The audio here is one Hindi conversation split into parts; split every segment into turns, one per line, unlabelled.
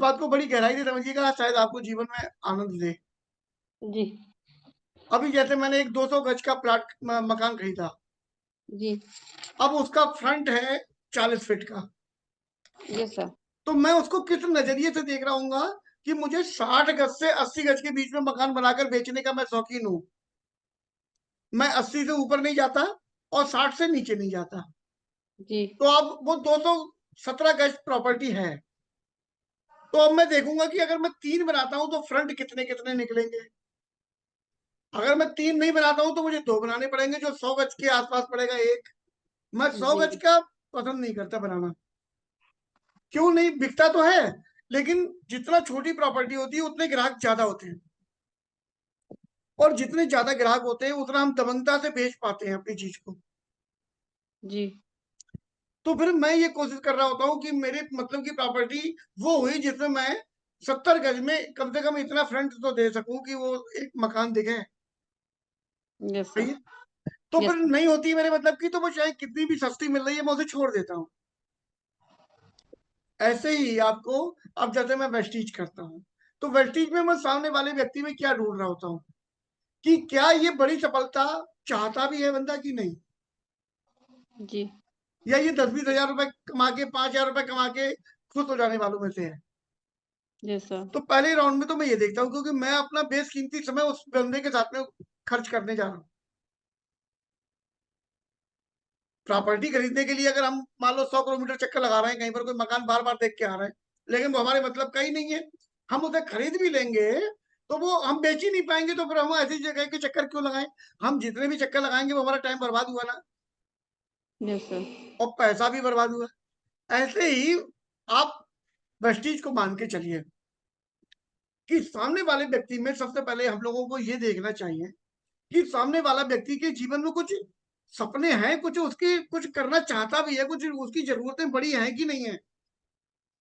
बात को बड़ी गहराई से समझिएगा, शायद आपको जीवन में आनंद दे।
जी।
अभी जैसे मैंने एक 200 गज का प्लाट मकान खरीदा।
जी।
अब उसका फ्रंट है 40 फीट का।
Yes sir.
तो मैं उसको किस नजरिए से देख रहा हूँ कि मुझे 60 गज से 80 गज के बीच में मकान बनाकर बेचने का मैं शौकीन हूँ। मैं 80 से ऊपर नहीं जाता और 60 से नीचे नहीं जाता।
जी।
तो अब वो 217 गज प्रॉपर्टी है। तो अब मैं देखूंगा कि अगर मैं 3 बनाता हूं तो फ्रंट कितने कितने निकलेंगे। अगर मैं 3 नहीं बनाता हूं तो मुझे 2 बनाने पड़ेंगे, जो 100 गज के आसपास पड़ेगा एक। मैं 100
जी।
गज का पसंद नहीं करता बनाना। क्यों नहीं, बिकता तो है, लेकिन जितना छोटी प्रॉपर्टी होती है उतने ग्राहक ज्यादा होते हैं, और जितने ज्यादा ग्राहक होते हैं उतना हम दबंगता से बेच पाते हैं अपनी चीज को।
जी।
तो फिर मैं ये कोशिश कर रहा होता हूँ कि मेरे मतलब की प्रॉपर्टी वो हुई जिसमें मैं 70 गज में कम से कम इतना फ्रंट तो दे सकूं कि वो एक मकान दिखे।
यस
सही
सर।
है। तो
यस
फिर
सर।
नहीं होती मेरे मतलब की, तो वो चाहे कितनी भी सस्ती मिल रही है मैं उसे छोड़ देता हूँ। ऐसे ही आपको, अब जैसे मैं वेस्टीज करता हूँ, तो वेस्टीज में मैं सामने वाले व्यक्ति में क्या ढूंढ रहा होता हूँ कि क्या ये बड़ी सफलता चाहता भी है बंदा कि नहीं,
जी।
या ये 10-20 हजार रुपए कमा के 5 हजार रुपए कमा के खुश हो जाने वालों में से है।
Yes sir.
तो पहले राउंड में तो मैं ये देखता हूँ, क्योंकि मैं अपना बेशकीमती समय उस बंदे के साथ में खर्च करने जा रहा हूँ। प्रॉपर्टी खरीदने के लिए अगर हम मान लो 100 किलोमीटर चक्कर लगा रहे हैं, कहीं पर कोई मकान बार बार देख के आ रहे हैं, लेकिन वो हमारे मतलब का ही नहीं है, हम उसे खरीद भी लेंगे तो वो हम बेच ही नहीं पाएंगे, तो फिर हम ऐसी जगह के चक्कर क्यों लगाएं। हम जितने भी चक्कर लगाएंगे वो हमारा टाइम बर्बाद हुआ ना,
यस सर।
और पैसा भी बर्बाद हुआ। ऐसे ही आप वेस्टीज को मान के चलिए कि सामने वाले व्यक्ति में सबसे पहले हम लोगों को ये देखना चाहिए कि सामने वाला व्यक्ति के जीवन में कुछ सपने हैं, कुछ उसके कुछ करना चाहता भी है, कुछ उसकी जरूरतें बड़ी हैं कि नहीं है,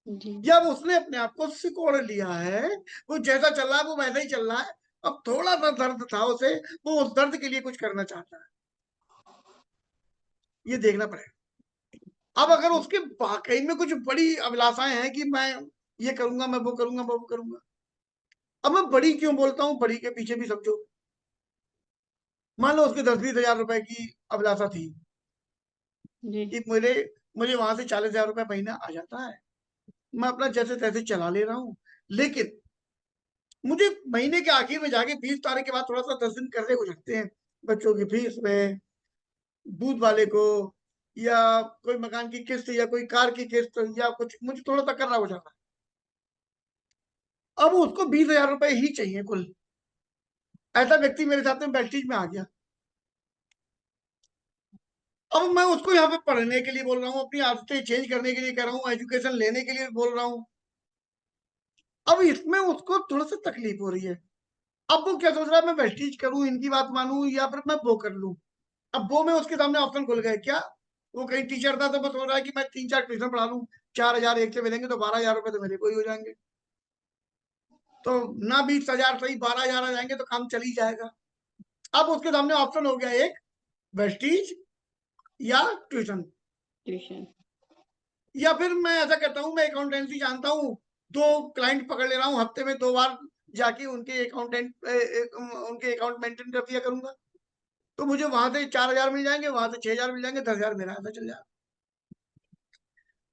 जी।
या वो उसने अपने आप को सिकोड़ लिया है, वो जैसा चल रहा है वो वैसा ही चल रहा है। अब थोड़ा सा दर्द था उसे, वो उस दर्द के लिए कुछ करना चाहता है, ये देखना पड़ेगा। अब अगर
जी।
उसके वाकई में कुछ बड़ी अभिलाषाएं हैं कि मैं ये करूंगा, मैं वो करूंगा, मैं वो करूंगा। अब मैं बड़ी क्यों बोलता हूँ, बड़ी के पीछे भी समझो। मान लो उसके 10-20 हजार रुपए की अभिलाषा थी
जी।
कि मुझे मुझे वहां से 40 हजार रुपए महीना आ जाता है, मैं अपना जैसे तैसे चला ले रहा हूँ, लेकिन मुझे महीने के आखिर में जाके 20 तारीख के बाद थोड़ा सा 10 दिन कर्जे हो सकते हैं, बच्चों की फीस में, दूध वाले को, या कोई मकान की किस्त, या कोई कार की किस्त, या कुछ मुझे थोड़ा सा करना हो जाता है। अब उसको 20 हजार रुपए ही चाहिए कुल। ऐसा व्यक्ति मेरे साथ में बैल्टीज में आ गया। अब मैं उसको यहाँ पे पढ़ने के लिए बोल रहा हूँ, अपनी आदतें चेंज करने के लिए कह रहा हूँ, एजुकेशन लेने के लिए बोल रहा हूँ। अब इसमें उसको थोड़ा सा तकलीफ हो रही है। अब वो क्या सोच रहा है, मैं वेस्टीज करूं, इनकी बात मानूं, या फिर मैं वो कर लूं। अब वो में उसके सामने ऑप्शन खुल गए क्या। वो कहीं टीचर था तो बस हो रहा है कि मैं 3-4 ट्यूशन पढ़ा लूं, 4 हजार एक से मिलेंगे तो 12 हजार रुपए तो मेरे को ही हो जाएंगे। तो ना 20 हजार सही 12 हजार आ जाएंगे तो काम चल ही जाएगा। अब उसके सामने ऑप्शन हो गया एक, वेस्टीज या ट्यूशन।
ट्यूशन।
या फिर मैं ऐसा करता हूँ, मैं अकाउंटेंसी जानता हूँ, 2 क्लाइंट पकड़ ले रहा हूँ, हफ्ते में 2 बार जाके उनके अकाउंट मेंटेन कर दिया करूंगा। तो मुझे वहां से 4 हजार मिल जाएंगे, वहां से 6 हजार मिल जाएंगे, 10 हजार मेरा ऐसा चल जाएगा।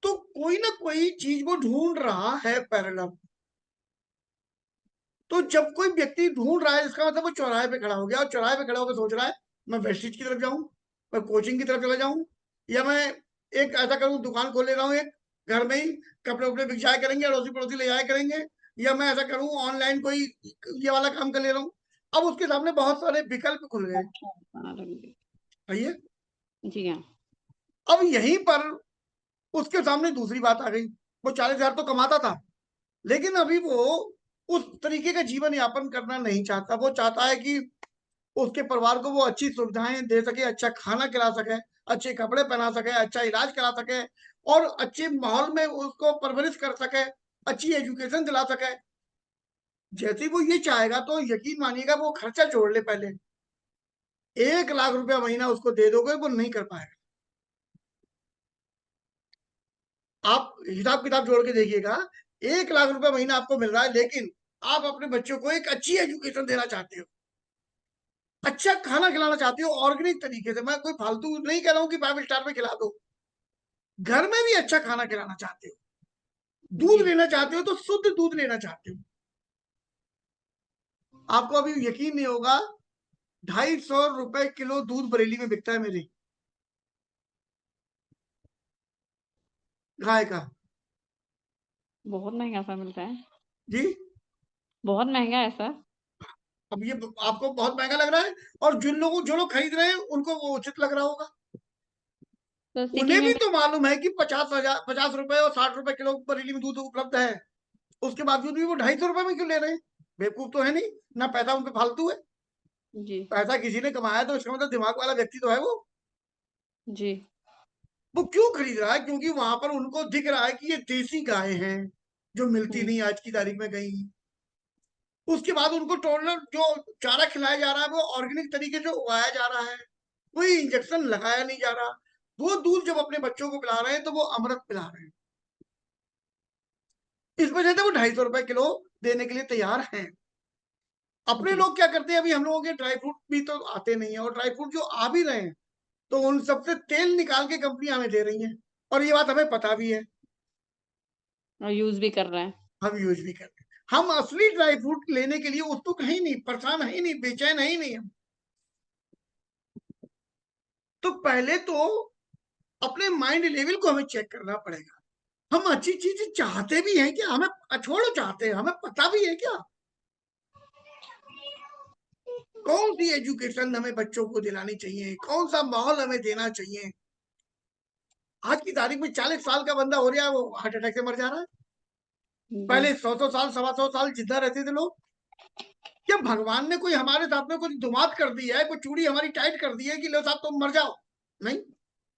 तो कोई ना कोई चीज वो ढूंढ रहा है पैरेलल। तो जब कोई व्यक्ति ढूंढ रहा है, इसका मतलब वो चौराहे पे खड़ा हो गया, और चौराहे पे खड़ा होकर सोच रहा है मैं वेस्टिज की तरफ जाऊं, मैं कोचिंग की तरफ चला जाऊं, या मैं एक ऐसा करूं, दुकान खोल ले रहा हूं एक, घर में ही कपड़े उपड़े बिक जाया करेंगे, अड़ोसी पड़ोसी ले जाया करेंगे, या मैं ऐसा करूं ऑनलाइन कोई ये वाला काम कर ले रहा हूं। अब उसके सामने बहुत सारे विकल्प खुल गए। सही है।
जी हाँ।
अब यहीं पर उसके सामने दूसरी बात आ गई। वो 40 हजार तो कमाता था, लेकिन अभी वो उस तरीके का जीवन यापन करना नहीं चाहता। वो चाहता है कि उसके परिवार को वो अच्छी सुविधाएं दे सके, अच्छा खाना खिला सके, अच्छे कपड़े पहना सके, अच्छा इलाज करा सके, और अच्छे माहौल में उसको परवरिश कर सके, अच्छी एजुकेशन दिला सके। जैसे ही वो ये चाहेगा तो यकीन मानिएगा वो खर्चा जोड़ ले पहले, 1 लाख रुपया महीना उसको दे दोगे वो नहीं कर पाएगा। आप हिसाब किताब जोड़ के देखिएगा 1 लाख रुपए महीना आपको मिल रहा है, लेकिन आप अपने बच्चों को एक अच्छी एजुकेशन देना चाहते हो, अच्छा खाना खिलाना चाहते हो ऑर्गेनिक तरीके से। मैं कोई फालतू नहीं कह रहा हूँ कि 5 स्टार में खिला दो, घर में भी अच्छा खाना खिलाना चाहते हो, दूध
जी
लेना चाहते हो तो शुद्ध दूध लेना चाहते हो। आपको अभी यकीन नहीं होगा, 250 रुपए किलो दूध बरेली में बिकता है मेरे गाय का।
बहुत महंगा सा मिलता है,
जी,
बहुत महंगा है सर।
अब ये आपको बहुत महंगा लग रहा है, और जो लोग खरीद रहे हैं उनको वो उचित लग रहा होगा।
तो सिटी
उन्हें
में
भी तो मालूम है कि 50 रुपए और 60 रुपए किलो बरेली में दूध उपलब्ध है, उसके बावजूद भी वो 250 रुपए में क्यों ले रहे हैं? बेवकूफ तो है नहीं ना, पैसा उन पे फालतू है।
जी
पैसा किसी ने कमाया तो इसका मतलब दिमाग वाला व्यक्ति तो है वो।
जी
वो क्यों खरीद रहा है? क्योंकि वहां पर उनको दिख रहा है कि ये देसी गाय हैं, जो मिलती
हम्म,
नहीं आज की तारीख में कहीं। उसके बाद उनको टोटल जो चारा खिलाया जा रहा है वो ऑर्गेनिक तरीके से उगाया जा रहा है, कोई इंजेक्शन लगाया नहीं जा रहा। वो दूध जब अपने बच्चों को पिला रहे हैं तो वो अमृत पिला रहे हैं। इस वजह से वो 250 रुपए किलो देने के लिए तैयार हैं। अपने
जी
लोग क्या करते हैं, अभी हम लोगों के ड्राई फ्रूट भी तो आते नहीं है, और ड्राई फ्रूट जो आ भी रहे हैं तो उन सबसे तेल निकाल के कंपनी हमें दे रही है, और ये बात हमें पता भी है,
और यूज भी कर रहे हैं।
हम यूज भी करते हैं। हम असली ड्राई फ्रूट लेने के लिए उत्सुक है ही नहीं, परेशान है ही नहीं, बेचैन है ही नहीं हम। तो पहले तो अपने माइंड लेवल को हमें चेक करना पड़ेगा। हम अच्छी चीजें चाहते भी हैं क्या? हमें छोड़ो चाहते हैं, हमें पता भी है क्या कौन सी एजुकेशन हमें बच्चों को दिलानी चाहिए, कौन सा माहौल हमें देना चाहिए? आज की तारीख में 40 साल का बंदा हो रहा है, वो हार्ट अटैक से मर जा रहा है।
जी
पहले 100-100 साल 125 साल जिंदा रहते थे लोग। क्या भगवान ने कोई हमारे साथ में कुछ दुमात कर दिया है, कोई चूड़ी हमारी टाइट कर दी है कि लो साहब तुम मर जाओ? नहीं।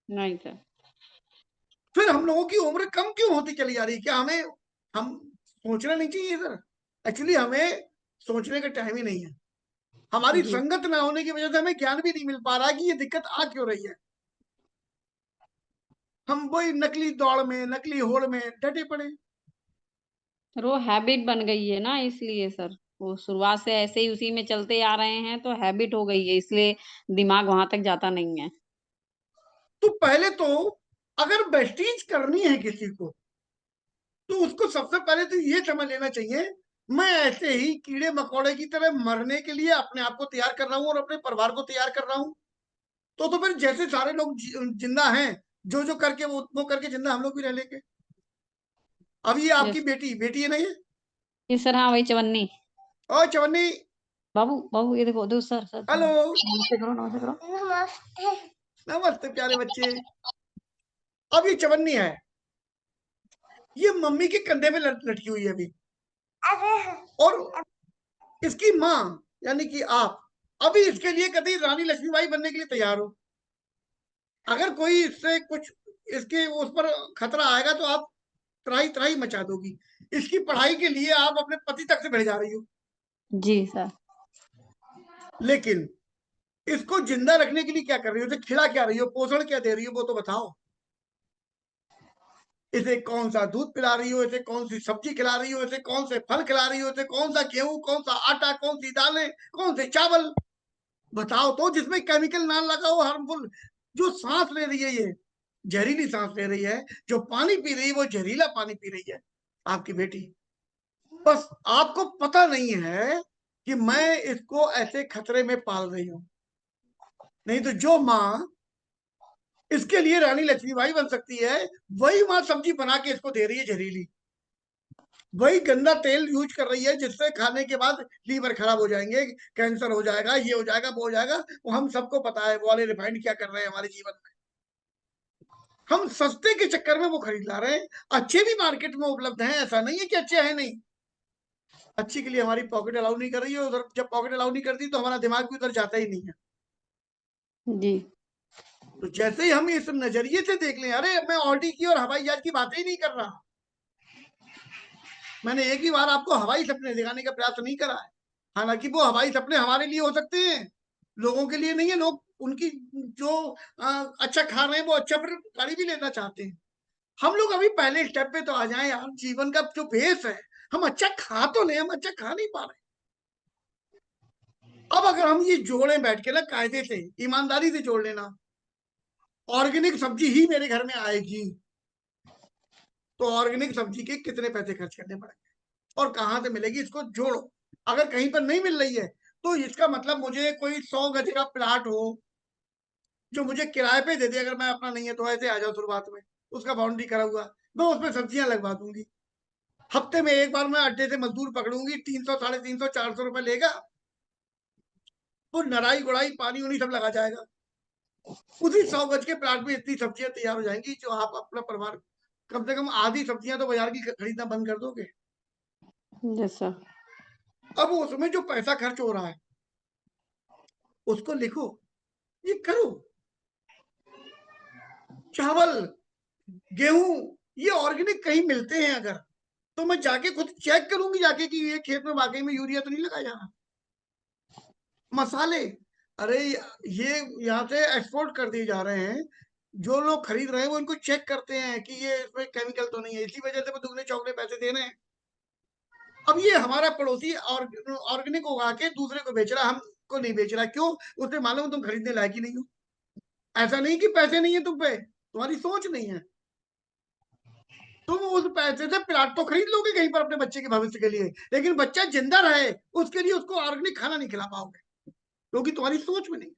नहीं सर।
फिर हम लोगों की उम्र कम क्यों होती चली जा रही है? क्या हमें हम सोचना नहीं चाहिए सर? एक्चुअली हमें सोचने का टाइम ही नहीं है। हमारी
जी
संगत ना होने की वजह से हमें ज्ञान भी नहीं मिल पा रहा कि ये दिक्कत आ क्यों रही है। हम वही नकली दौड़ में, नकली होड़ में डटे पड़े।
सर वो हैबिट बन गई है ना, इसलिए सर वो शुरुआत से ऐसे ही उसी में चलते आ रहे हैं तो हैबिट हो गई है, इसलिए दिमाग वहां तक जाता नहीं है।
तो पहले तो अगर बेस्टीज करनी है किसी को, तो उसको सबसे पहले तो ये समझ लेना चाहिए, मैं ऐसे ही कीड़े मकोड़े की तरह मरने के लिए अपने आप को तैयार कर रहा हूँ और अपने परिवार को तैयार कर रहा हूँ। तो फिर जैसे सारे लोग जिंदा हैं, जो करके वो करके जिंदा हम लोग भी रह लेंगे। अब ये आपकी
यस।
बेटी बेटी है ना ये?
जी सर, हाँ वही चवन्नी।
ओ चवन्नी,
बाबू बाबू ये देखो, दो सर सर सर,
हेलो,
नमस्ते करो, नमस्ते करो।
नमस्ते प्यारे बच्चे। अब ये चवन्नी है, ये मम्मी के कंधे में लटकी हुई है अभी, और इसकी माँ यानी कि आप अभी इसके लिए कभी रानी लक्ष्मीबाई बनने के लिए तैयार हो। अगर कोई इससे कुछ इसके उस पर खतरा आएगा तो आप त्राही त्राही मचा दोगी। इसकी पढ़ाई के लिए आप अपने पति तक से भिड़ जा रही हो,
जी सर।
लेकिन इसको जिंदा रखने के लिए क्या कर रही हो? इसे खिला क्या रही हो, पोषण क्या दे रही हो, वो तो बताओ। इसे कौन सा दूध पिला रही हो, इसे कौन सी सब्जी खिला रही हो, इसे कौन से फल खिला रही हो, इसे कौन सा गेहूं, कौन सा आटा, कौन सी दालें, कौन से चावल, बताओ तो, जिसमें केमिकल ना लगा हो, हार्मफुल। जो सांस ले रही है ये जहरीली सांस ले रही है, जो पानी पी रही है वो जहरीला पानी पी रही है आपकी बेटी। बस आपको पता नहीं है कि मैं इसको ऐसे खतरे में पाल रही हूं। नहीं तो जो माँ इसके लिए रानी लक्ष्मीबाई बन सकती है, वही माँ सब्जी बना के इसको दे रही है जहरीली। वही गंदा तेल यूज कर रही है जिससे खाने के बाद लीवर खराब हो जाएंगे, कैंसर हो जाएगा, ये हो जाएगा, वो हो जाएगा। वो हम सबको पता है वो वाले रिफाइंड क्या कर रहे हैं हमारे जीवन में। हम सस्ते के चक्कर में वो खरीद ला रहे हैं। अच्छे भी मार्केट में उपलब्ध हैं, ऐसा नहीं है कि अच्छे हैं नहीं। अच्छी के लिए हमारी पॉकेट अलाउ नहीं कर रही है, उधर जब पॉकेट अलाउ नहीं करती तो हमारा दिमाग भी उधर जाता ही नहीं है।
जी
तो जैसे ही हम इस नजरिए से देख लें, अरे मैं ऑडी की और हवाई जहाज की बात ही नहीं कर रहा। मैंने एक ही बार आपको हवाई सपने दिखाने का प्रयास नहीं करा है। हालांकि वो हवाई सपने हमारे लिए हो सकते हैं, लोगों के लिए नहीं है। लोग उनकी जो अच्छा खा रहे हैं वो अच्छा फिर गाड़ी भी लेना चाहते हैं। हम लोग अभी पहले स्टेप पे तो आ जाएं यार। जीवन का जो बेस है, हम अच्छा खा तो ले, हम अच्छा खा नहीं पा रहे। अब अगर हम ये जोड़े बैठ के ना, कायदे से, ईमानदारी से जोड़ लेना, ऑर्गेनिक सब्जी ही मेरे घर में आएगी, तो ऑर्गेनिक सब्जी के कितने पैसे खर्च करने पड़ेंगे और कहां से मिलेगी, इसको जोड़ो। अगर कहीं पर नहीं मिल रही है, तो इसका मतलब मुझे कोई 100 गज का प्लाट हो जो मुझे किराए पे दे दे, अगर मैं अपना नहीं है तो ऐसे आ जाओ शुरुआत में, उसका बाउंड्री करा हुआ, मैं उसमें सब्जियां लगवा दूंगी। हफ्ते में एक बार मैं अड्डे से मजदूर पकड़ूंगी, 300, 350, 400 रुपए लेगा, वो नराई गुड़ाई पानी उनी सब लगा जाएगा। उसी 100 गज के प्लाट में इतनी सब्जियां तैयार हो जाएंगी जो आप अपना परिवार, कम से कम आधी सब्जियां तो बाजार की खरीदना बंद कर दोगे।
Yes sir.
अब उसमें जो पैसा खर्च हो रहा है उसको लिखो, ये करो। चावल, गेहूं, ये ऑर्गेनिक कहीं मिलते हैं अगर, तो मैं जाके खुद चेक करूंगी जाके कि ये खेत में वाकई में यूरिया तो नहीं लगाया जा रहा। मसाले, अरे ये यहाँ से एक्सपोर्ट कर दिए जा रहे हैं, जो लोग खरीद रहे हैं वो इनको चेक करते हैं कि ये इसमें केमिकल तो नहीं है, इसी वजह से वो दुगने चौगने पैसे दे रहे हैं। अब ये हमारा पड़ोसी ऑर्गेनिक उगा के दूसरे को बेच रहा, हमको नहीं बेच रहा, क्यों? उसे मालूम तुम खरीदने लायक ही नहीं हो। ऐसा नहीं कि पैसे नहीं है तुम पे, तुम्हारी सोच नहीं है। तुम उस पैसे से प्लाट तो खरीद लोगे कहीं पर अपने बच्चे के भविष्य के लिए, लेकिन बच्चा जिंदा रहे उसके लिए उसको ऑर्गेनिक खाना नहीं खिला पाओगे, क्योंकि तुम्हारी सोच में नहीं।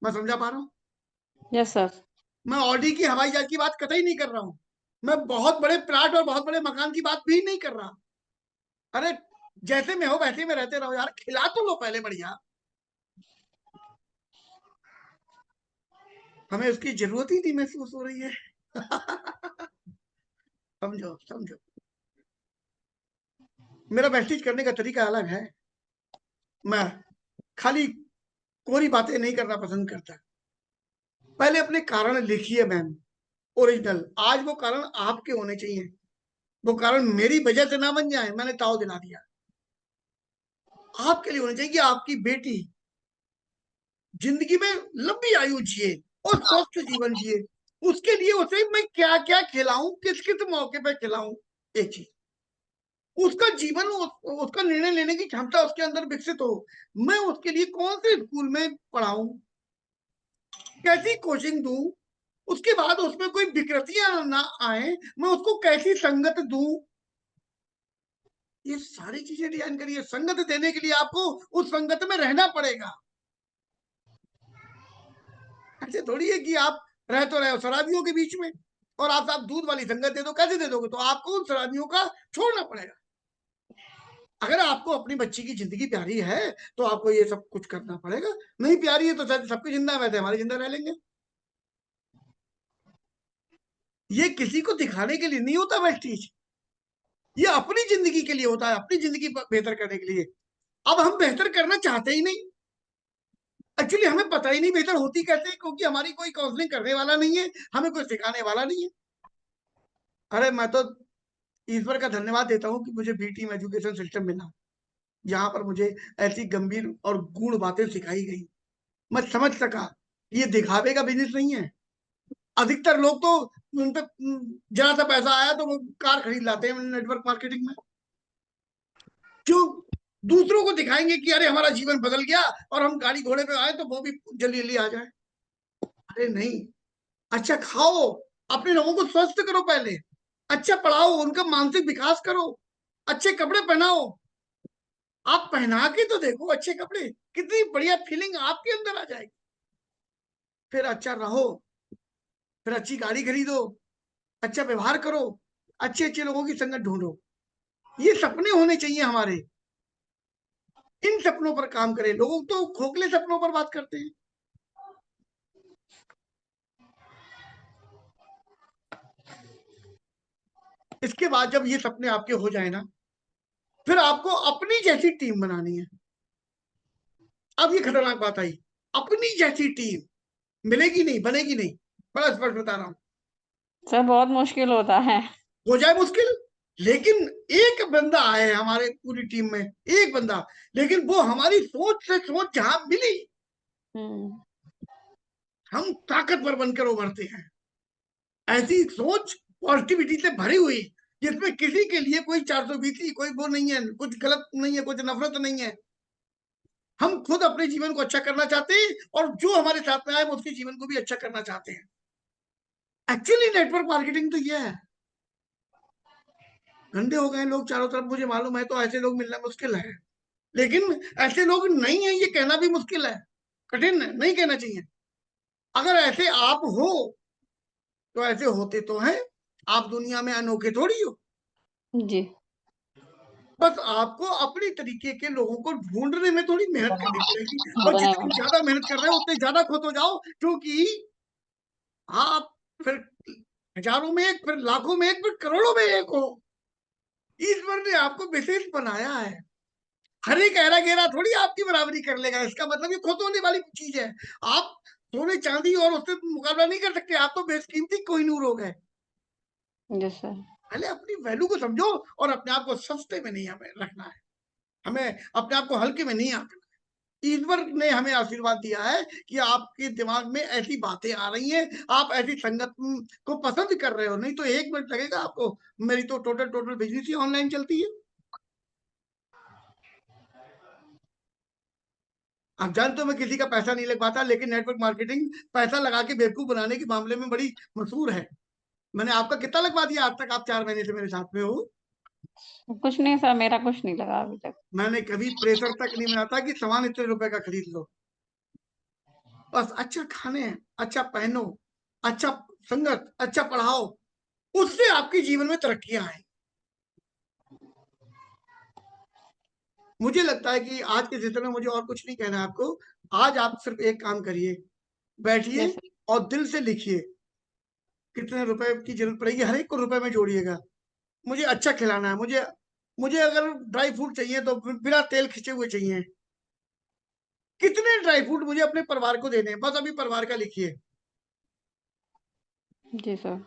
मैं समझा पा रहा हूँ?
Yes sir.
मैं ऑडी की हवाई जहाज की बात कतई नहीं कर रहा हूँ, मैं बहुत बड़े प्लाट और बहुत बड़े मकान की बात भी नहीं कर रहा। अरे जैसे में हो वैसे में रहते रहो यार, खिला तो लो पहले बढ़िया। हमें उसकी जरूरत ही नहीं महसूस हो रही है। समझो समझो, मेरा वेस्टिज करने का तरीका अलग है। मैं खाली कोरी बातें नहीं करना पसंद करता। पहले अपने कारण लिखिए मैम, ओरिजिनल। आज वो कारण आपके होने चाहिए, वो कारण मेरी वजह से ना बन जाए, मैंने ताव दिला दिया। आपके लिए होने चाहिए कि आपकी बेटी जिंदगी में लंबी आयु जिए और स्वस्थ जीवन जिए। उसके लिए उसे मैं क्या क्या खिलाऊं, किस किस मौके पर खिलाऊं, एक चीज। उसका जीवन, उसका निर्णय लेने की क्षमता उसके अंदर विकसित हो। मैं उसके लिए कौन से स्कूल में पढ़ाऊं, कैसी कोचिंग दूं, उसके बाद उसमें कोई विकृतियां ना आए, मैं उसको कैसी संगत दूं, ये सारी चीजें डिजाइन करिए। संगत देने के लिए आपको उस संगत में रहना पड़ेगा। ऐसे थोड़ी है कि आप रह तो रहे हो शराबियों के बीच में, और आप दूध वाली संगत दे दो, कैसे दे दोगे? तो आपको उन शराबियों का छोड़ना पड़ेगा। अगर आपको अपनी बच्ची की जिंदगी प्यारी है तो आपको ये सब कुछ करना पड़ेगा। नहीं प्यारी है तो सबकी जिंदा है, वैसे हमारी जिंदा रह लेंगे। ये किसी को दिखाने के लिए नहीं होता वेस्टीज, ये अपनी जिंदगी के लिए होता है, अपनी जिंदगी बेहतर करने के लिए। अब हम बेहतर करना चाहते ही नहीं, एक्चुअली हमें पता ही नहीं बेहतर होती कैसे, क्योंकि हमारी कोई काउंसलिंग करने वाला नहीं है, हमें कोई सिखाने वाला नहीं है। अरे मैं तो ईश्वर का धन्यवाद देता हूँ कि मुझे बी टीम एजुकेशन सिस्टम मिला, जहां पर मुझे ऐसी गंभीर और गूढ़ बातें सिखाई गई, मैं समझ सका ये दिखावे का बिजनेस नहीं है। अधिकतर लोग तो उन पे जरा सा पैसा आया तो वो कार खरीद लाते हैं नेटवर्क मार्केटिंग में, क्यों? दूसरों को दिखाएंगे कि अरे हमारा जीवन बदल गया, और हम गाड़ी घोड़े पे आए तो वो भी जल्दी जल्दी आ जाए। अरे नहीं, अच्छा खाओ, अपने लोगों को स्वस्थ करो पहले, अच्छा पढ़ाओ, उनका मानसिक विकास करो, अच्छे कपड़े पहनाओ। आप पहना के तो देखो अच्छे कपड़े, कितनी बढ़िया फीलिंग आपके अंदर आ जाएगी। फिर अच्छा रहो, फिर अच्छी गाड़ी खरीदो, अच्छा व्यवहार करो, अच्छे अच्छे लोगों की संगत ढूंढो। ये सपने होने चाहिए हमारे, इन सपनों पर काम करें। लोग तो खोखले सपनों पर बात करते हैं। इसके बाद जब ये सपने आपके हो जाए ना, फिर आपको अपनी जैसी टीम बनानी है। अब ये खतरनाक बात आई, अपनी जैसी टीम मिलेगी नहीं, बनेगी नहीं, बड़ा स्पष्ट बता रहा हूं।
सर बहुत मुश्किल होता है।
हो जाए मुश्किल, लेकिन एक बंदा आए हमारे पूरी टीम में, एक बंदा, लेकिन वो हमारी सोच से सोच जहां मिली, हम ताकतवर बनकर उभरते हैं। ऐसी सोच पॉजिटिविटी से भरी हुई, जिसमें किसी के लिए कोई 420 कोई वो नहीं है, कुछ गलत नहीं है, कुछ नफरत नहीं है। हम खुद अपने जीवन को अच्छा करना चाहते हैं और जो हमारे साथ में आए हम उसके जीवन को भी अच्छा करना चाहते हैं। एक्चुअली नेटवर्क मार्केटिंग तो ये है। गंदे हो गए लोग चारों तरफ, मुझे मालूम है, तो ऐसे लोग मिलना मुश्किल है, लेकिन ऐसे लोग नहीं है ये कहना भी मुश्किल है, कठिन है, नहीं कहना चाहिए। अगर ऐसे आप हो तो ऐसे होते तो हैं, आप दुनिया में अनोखे थोड़ी हो।
जी।
बस आपको अपनी तरीके के लोगों को ढूंढने में थोड़ी मेहनत करनी पड़ेगी, और
ढूँढने
जितनी
में।
ज्यादा मेहनत कर रहे हो उतने ज्यादा खुद हो जाओ, क्योंकि आप फिर हजारों में एक, फिर लाखों में एक, फिर करोड़ों में एक हो। ईश्वर ने आपको विशेष बनाया है। हर एक ऐरा गैरा थोड़ी आपकी बराबरी कर लेगा, इसका मतलब ये खुद होने वाली चीज है। आप सोने चांदी और उससे मुकाबला नहीं कर सकते, आप तो बेशकीमती कोहिनूर हो गए।
जी सर।
पहले अपनी वैल्यू को समझो, और अपने आप को सस्ते में नहीं हमें रखना है, हमें अपने आप को हल्के में नहीं आना। ईश्वर ने हमें आशीर्वाद दिया है कि आपके दिमाग में ऐसी बातें आ रही हैं, आप ऐसी संगत को पसंद कर रहे हो, नहीं तो 1 मिनट लगेगा आपको। मेरी तो टोटल बिजनेस ही ऑनलाइन चलती है। आप जानते हो मैं किसी का पैसा नहीं लगवाता, लेकिन नेटवर्क मार्केटिंग पैसा लगा के बेवकूफ बनाने के मामले में बड़ी मशहूर है। मैंने आपका कितना लगवा दिया आज तक? आप 4 महीने से मेरे साथ में हो।
कुछ नहीं सर, मेरा कुछ नहीं लगा अभी तक।
मैंने कभी प्रेशर तक नहीं बनाता कि सामान इतने रुपए का खरीद लो। बस अच्छा खाने, अच्छा पहनो, अच्छा संगत, अच्छा पढ़ाओ, उससे आपके जीवन में तरक्कियां आए। मुझे लगता है कि आज के जितने में मुझे और कुछ नहीं कहना है आपको। आज आप सिर्फ एक काम करिए, बैठिए
जैसे
और दिल से लिखिए कितने रुपए की जरूरत पड़ेगी, हर एक को रुपए में जोड़िएगा। मुझे अच्छा खिलाना है, मुझे मुझे अगर ड्राई फ्रूट चाहिए तो बिना तेल खिंचे हुए चाहिए। कितने ड्राई फ्रूट मुझे अपने परिवार को देने हैं, बस अभी परिवार का लिखिए।
जी सर।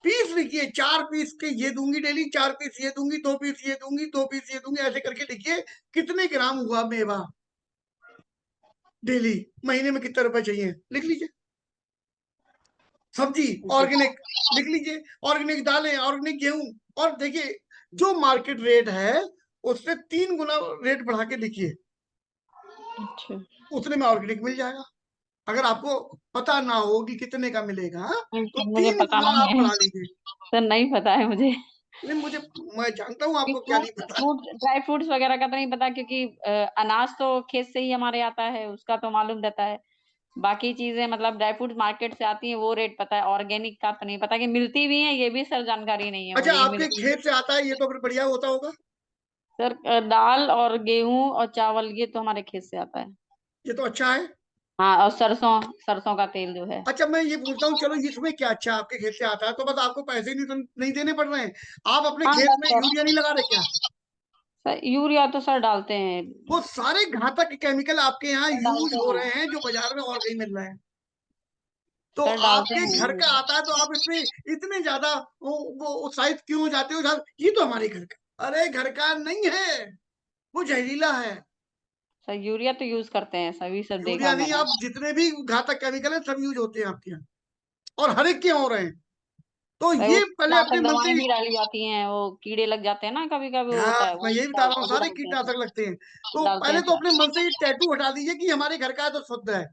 पीस लिखिए, 4 पीस के ये दूंगी डेली, 4 पीस ये दूंगी, 2 पीस ये दूंगी, 2 पीस ये दूंगी, ऐसे करके लिखिए कितने ग्राम हुआ मेवा डेली, महीने में कितने रुपए चाहिए लिख लीजिए। सब्जी
जी।
ऑर्गेनिक लिख लीजिए, ऑर्गेनिक दालें, ऑर्गेनिक गेहूं, और देखिए जो मार्केट रेट है उससे 3 गुना रेट बढ़ा के लिखिए,
अच्छा।
उतने में ऑर्गेनिक मिल जाएगा। अगर आपको पता ना हो कि कितने का मिलेगा, तो
मुझे
तीन
पता
गुना
नहीं
आप
है
बढ़ा लीजिए।
सर, नहीं पता है मुझे।
नहीं मुझे, मैं जानता हूँ आपको क्या नहीं
फ्रूट
पता।
फ्रूट ड्राई फ्रूट्स वगैरह का तो नहीं पता, क्योंकि अनाज तो खेत से ही हमारे आता है, उसका तो मालूम रहता है। बाकी चीजें मतलब ड्राई फ्रूट्स मार्केट से आती हैं, वो रेट पता है। ऑर्गेनिक का तो नहीं पता कि मिलती भी है, ये भी सर जानकारी नहीं है
अच्छा
मुझे कि
आपके
मिलती है।
खेत से आता है, ये तो फिर बढ़िया होता होगा।
सर दाल और गेहूं और चावल ये तो हमारे खेत से आता है।
ये तो अच्छा है।
हाँ, और सरसों सरसों का तेल जो है।
अच्छा मैं ये पूछता हूँ, चलो इसमें क्या अच्छा आपके खेत से आता है, तो बस आपको पैसे नहीं देने पड़ रहे हैं। आप अपने
हाँ
खेत
बस
में
सर।
यूरिया नहीं लगा रहे क्या?
सर यूरिया तो सर डालते हैं।
वो सारे घातक केमिकल आपके यहाँ
सर
यूज
डालते
हो
हैं।
रहे हैं, जो बाजार में और कहीं मिल रहे हैं। तो
सर डालते
आपके
हैं
घर का
यूरिया।
आता है तो आप इसमें इतने ज्यादा वो उत्साहित क्यों हो जाते हो? ये तो हमारे घर का, अरे घर का नहीं है, वो जहरीला है।
सर यूरिया तो यूज करते हैं, सभी सब देखा
यूरिया नहीं,
मैंने।
आप जितने भी घातक केमिकल है सब यूज होते हैं आपके यहाँ, और हर एक के यहाँ हो रहे हैं। तो
सर वो
ये पहले अपने
कीटनाशक
मन
दवाएं
से,
भी डाली जाती हैं, वो कीड़े लग जाते हैं ना, कभी कभी वो होता
हाँ
है,
मैं
वो
यही बता रहा
डालते
हूँ,
वो भी
सारे
डालते हैं
कीटनाशक
सर।
लगते हैं। तो
डालते
पहले
हैं
तो
सर।
अपने मन से ये टैटू हटा दीजिए कि हमारे घर का है तो शुद्ध है।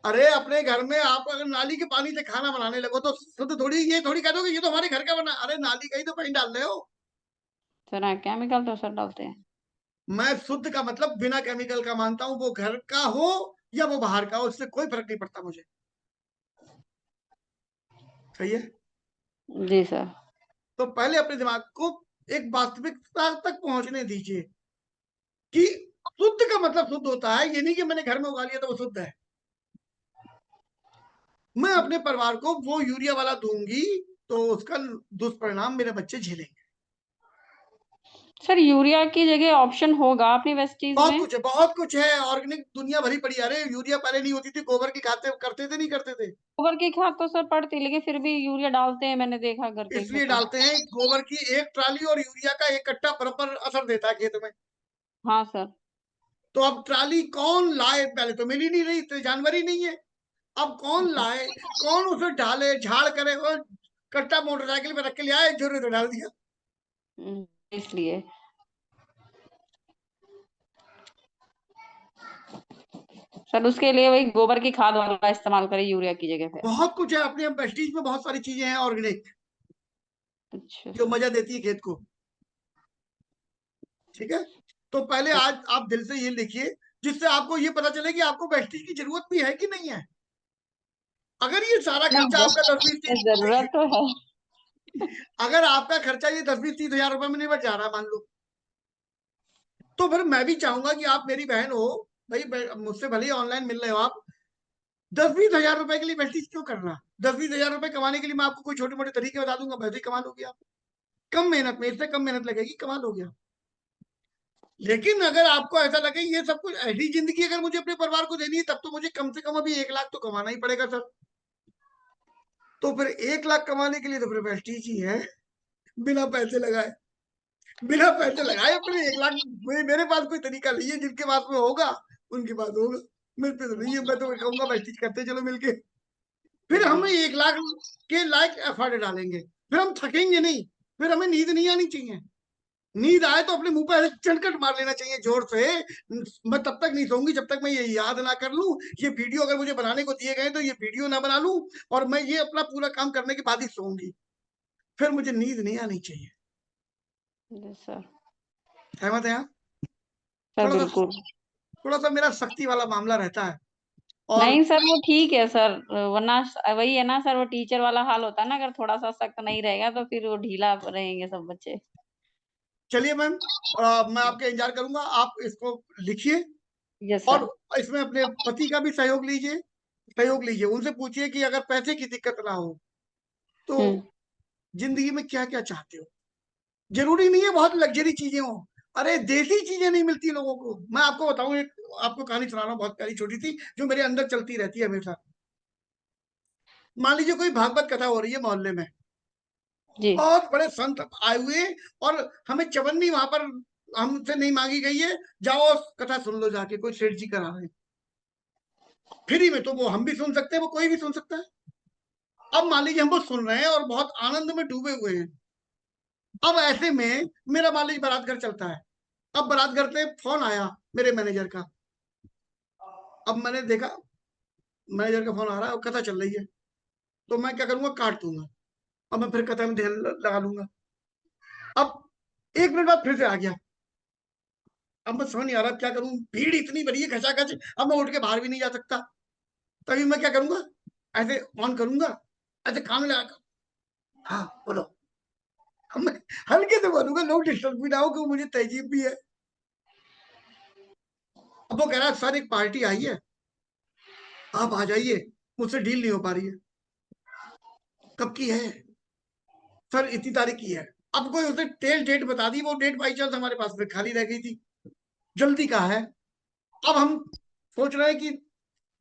अरे अपने घर में आप अगर नाली के पानी से खाना बनाने लगो तो शुद्ध थोड़ी, ये थोड़ी कह दो कि ये तो हमारे घर का बना, अरे नाली का ही तो पानी डाल रहे हो।
सर हाँ, केमिकल तो सर डालते हैं।
मैं शुद्ध का मतलब बिना केमिकल का मानता हूँ, वो घर का हो या वो बाहर का हो, इससे कोई फर्क नहीं पड़ता मुझे। सही है।
जी सर।
तो पहले अपने दिमाग को एक वास्तविकता तक पहुंचने दीजिए कि शुद्ध का मतलब शुद्ध होता है, ये नहीं कि मैंने घर में उगा लिया तो वो शुद्ध है। मैं अपने परिवार को वो यूरिया वाला दूंगी तो उसका दुष्परिणाम मेरे बच्चे झेलेंगे।
सर यूरिया की जगह ऑप्शन होगा अपनी वेस्टीज
बहुत
में।
कुछ है, बहुत कुछ है, ऑर्गेनिक दुनिया भरी पड़ी है। अरे यूरिया पहले नहीं होती थी, गोबर की खाते करते थे, नहीं करते थे?
गोबर की खाद तो सर पड़ती, लेकिन फिर भी यूरिया डालते हैं, मैंने देखा घर के
इसलिए
खेतों में।
डालते हैं, गोबर की एक ट्राली और यूरिया का एक कट्टा बराबर असर देता है खेत में।
हाँ सर।
तो अब ट्राली कौन लाए? पहले तो मिल ही नहीं रही, तो जानवर ही नहीं है। अब कौन लाए, कौन उसे ढाले, झाड़ करे, और कट्टा मोटरसाइकिल पे रख के ले आए, जोरे तो डाल दिया।
इसलिए सर उसके लिए वही गोबर की खाद वाला इस्तेमाल करें यूरिया की जगह पे।
बहुत कुछ है अपने प्रेस्टीज में, बहुत सारी चीजें हैं ऑर्गेनिक,
अच्छा
जो
सर।
मजा देती है खेत को। ठीक है, तो पहले आज आप दिल से ये लिखिए, जिससे आपको ये पता चले कि आपको प्रेस्टीज की जरूरत भी है कि नहीं है। अगर ये सारा खर्चा आपका 10-20-30,
जरूरत तो है।
अगर आपका खर्चा ये 10-20-30 हजार रुपए में नहीं बच जा रहा मान लो, तो फिर मैं भी चाहूंगा कि आप मेरी बहन हो भाई, मुझसे भले ही ऑनलाइन मिल रहे हो आप, 10-20 हजार रुपए के लिए प्रेस्टीज क्यों करना। 10-20 हजार रुपए कमाने के लिए मैं आपको कोई छोटे मोटे तरीके बता दूंगा, वैसे ही कमा लोगे आप। कम मेहनत में, इससे कम मेहनत लगेगी, कमा लोगे आप। लेकिन अगर आपको ऐसा लगे ये सब कुछ ऐसी जिंदगी अगर मुझे अपने परिवार को देनी है, तब तो मुझे कम से कम अभी 1 लाख तो कमाना ही पड़ेगा सर। तो फिर 1 लाख कमाने के लिए तो फिर प्रेस्टीज ही है, बिना पैसे लगाए। बिना पैसे लगाए अपने 1 लाख, मेरे पास कोई तरीका नहीं है, जिनके पास में होगा उनके पास होगा, मेरे पे तो नहीं है। मैं तो कहूंगा प्रेस्टीज करते चलो मिलके, फिर हम
जी
1 लाख के लायक एफर्ट डालेंगे, फिर हम थकेंगे नहीं, फिर हमें नींद नहीं आनी चाहिए। नींद आए तो अपने मुंह पे ऐसे चनकट मार लेना चाहिए जोर से। मैं तब तक नहीं सोऊंगी जब तक मैं ये याद ना कर लूं, ये वीडियो अगर मुझे बनाने को दिए गए तो ये वीडियो ना बना लूं, और मैं ये अपना पूरा काम करने के बाद ही सोऊंगी, फिर मुझे नींद नहीं आनी चाहिए।
सर।
सहमत है आप?
सर
थोड़ा सा,
बिल्कुल।
थोड़ा सा मेरा सख्ती वाला मामला रहता है। और
नहीं सर वो ठीक है सर, वरना वही है ना सर, वो टीचर वाला हाल होता है ना, अगर थोड़ा सा सख्त नहीं रहेगा तो फिर वो ढीला रहेंगे सब बच्चे।
चलिए मैम, मैं आपका इंतजार करूंगा, आप इसको लिखिए,
यस
और
सर।
इसमें अपने पति का भी सहयोग लीजिए, सहयोग लीजिए, उनसे पूछिए कि अगर पैसे की दिक्कत ना हो तो
हम्म।
जिंदगी में क्या क्या चाहते हो। जरूरी नहीं है बहुत लग्जरी चीजें हो, अरे देसी चीजें नहीं मिलती लोगों को। मैं आपको बताऊं, एक आपको कहानी सुना रहा हूँ, बहुत प्यारी छोटी सी, जो मेरे अंदर चलती रहती है हमेशा। मान लीजिए कोई भागवत कथा हो रही है मोहल्ले में,
जी
बहुत बड़े संत आए हुए हैं, और हमें चवन्नी वहां पर हमसे नहीं मांगी गई है, जाओ कथा सुन लो जाके, कोई सेठ जी करा रहे हैं फ्री में, तो वो हम भी सुन सकते हैं, वो कोई भी सुन सकता है। अब मान लीजिए हम वो सुन रहे हैं और बहुत आनंद में डूबे हुए हैं। अब ऐसे में मेरा मान लीजिए बारात घर चलता है, अब बारात घर से फोन आया मेरे मैनेजर का। अब मैंने देखा मैनेजर का फोन आ रहा है और कथा चल रही है, तो मैं क्या करूंगा, काट दूंगा, अब मैं फिर कथा में ध्यान लगा लूंगा। अब 1 मिनट बाद फिर से आ गया, अब मैं समझ नहीं आ रहा अब क्या करूं, भीड़ इतनी बड़ी है खचाखच, अब मैं उठ के बाहर भी नहीं जा सकता। तभी मैं क्या करूंगा, ऐसे ऑन करूंगा, ऐसे कान में लगा, हाँ बोलो, हम हल्के से बोलूंगा, लोग डिस्टर्ब भी ना हो, क्योंकि मुझे तहजीब भी है। अब वो कह रहा है सर एक पार्टी आई है, आप आ जाइए, मुझसे डील नहीं हो पा रही है। कब की है सर, इतनी तारीख की है। अब कोई उसने टेल डेट बता दी, वो डेट बाई चांस हमारे पास में खाली रह गई थी, जल्दी का है। अब हम सोच रहे हैं कि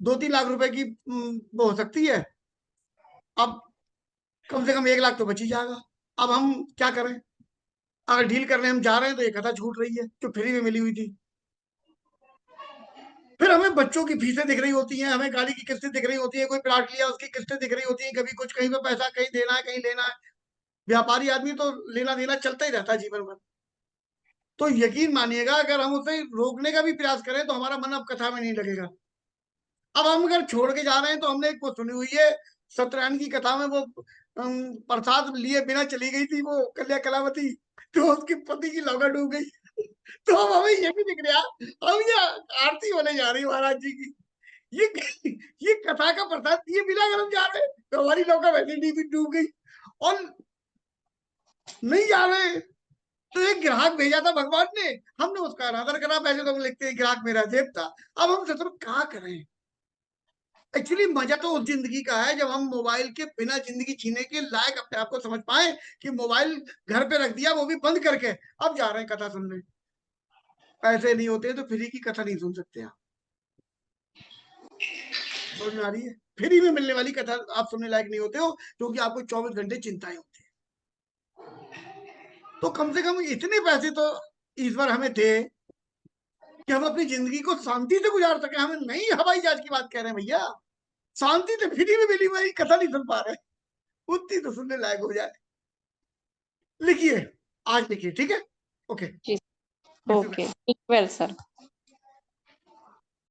2-3 लाख रुपए की वो हो सकती है, अब कम से कम 1 लाख तो बच ही जाएगा। अब हम क्या करें, अगर डील करने हम जा रहे हैं तो ये कथा छूट रही है जो फ्री में मिली हुई थी। फिर हमें बच्चों की फीसें दिख रही होती हैं, हमें गाड़ी की किस्तें दिख रही होती है, कोई प्लाट लिया उसकी किस्तें दिख रही होती हैं, कभी कुछ कहीं पे पैसा कहीं देना है कहीं लेना है। व्यापारी आदमी तो लेना देना चलता ही रहता है जीवन भर। तो यकीन मानिएगा अगर हम उसे रोकने का भी प्रयास करें तो हमारा मन अब कथा में नहीं लगेगा। अब हम अगर छोड़ के जा रहे हैं तो हमने एक वो सुनी हुई है, सत्यनारायण की कथा में वो प्रसाद लिए बिना चली गई थी वो कन्या कलावती, तो उसके पति की लौका डूब गई। तो अब हमें ये भी दिख रहा, अब ये आरती होने जा रही है महाराज जी की, ये ये कथा का प्रसाद ये बिना गरम जा रहे, तो हमारी नौका वैसे डूब गई, और नहीं जा रहे। तो एक ग्राहक भेजा था भगवान ने, हमने उसका अनादर करा, पैसे तो हम लिखते हैं ग्राहक मेरा जेब था। अब हम सोच क्या करें। एक्चुअली मजा तो उस जिंदगी का है जब हम मोबाइल के बिना जिंदगी जीने के लायक अपने आप को समझ पाए, कि मोबाइल घर पे रख दिया वो भी बंद करके, अब जा रहे हैं कथा सुनने। पैसे नहीं होते तो फ्री की कथा नहीं सुन सकते आप, समझ में आ रही है। फ्री में मिलने वाली कथा आप सुनने लायक नहीं होते हो, क्योंकि आपको 24 घंटे चिंताएं होती है। तो कम से कम इतने पैसे तो ईश्वर हमें दे कि हम अपनी जिंदगी को शांति से गुजार सके। हमें नहीं हवाई जहाज की बात कह रहे हैं भैया, शांति तो फिर भी मिली, मैं कथा नहीं सुन पा रहे, उतनी तो सुनने लायक हो जाए। लिखिए, आज लिखिए, ठीक है? ओके,
जी, ओके, वेल सर।